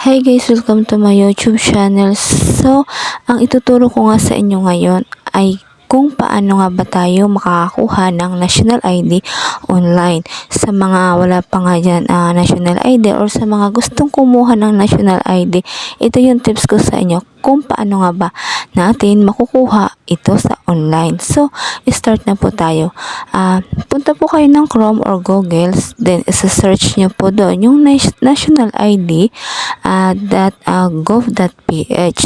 Hi guys, welcome to my YouTube channel. So, ang ituturo ko nga sa inyo ngayon ay kung paano nga ba tayo makakakuha ng national ID online. Sa mga wala pa nga dyan national ID or sa mga gustong kumuha ng national ID, ito yung tips ko sa inyo kung paano nga ba natin makukuha ito sa online. So, start na po tayo. Punta po kayo ng Chrome or Google, then isa-search nyo po doon yung national ID .gov.ph.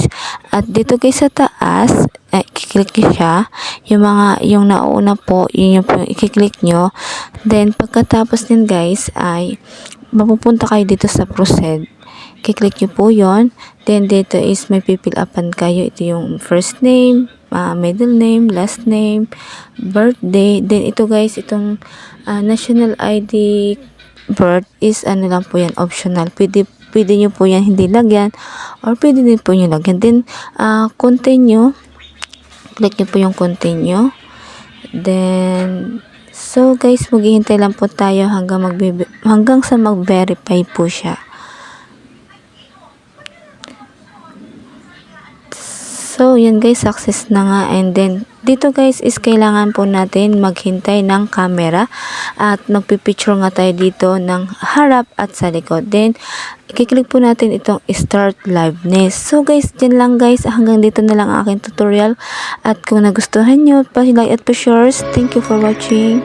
At dito guys sa taas, i-click nyo siya. Yung nauna po, yun yung i-click nyo. Then, pagkatapos din guys, ay mapupunta kayo dito sa proceed. I-click nyo po yon. Then, dito is may pipill upan kayo. Ito yung first name, middle name, last name, birthday. Then, ito guys, itong national ID birth is ano lang po yan, optional. Pwede nyo po yan hindi lagyan or pwede din po nyo lagyan. Then, continue. Click nyo po yung continue. Then, so guys, maghihintay lang po tayo hanggang sa mag-verify po siya. So, yun guys, success na nga. And then, dito guys is kailangan po natin maghintay ng camera at magpipicture nga tayo dito ng harap at sa likod. Then, i-click po natin itong start liveness. So guys, dyan lang guys. Hanggang dito na lang ang aking tutorial. At kung nagustuhan nyo, pa-like at pa-share. Thank you for watching.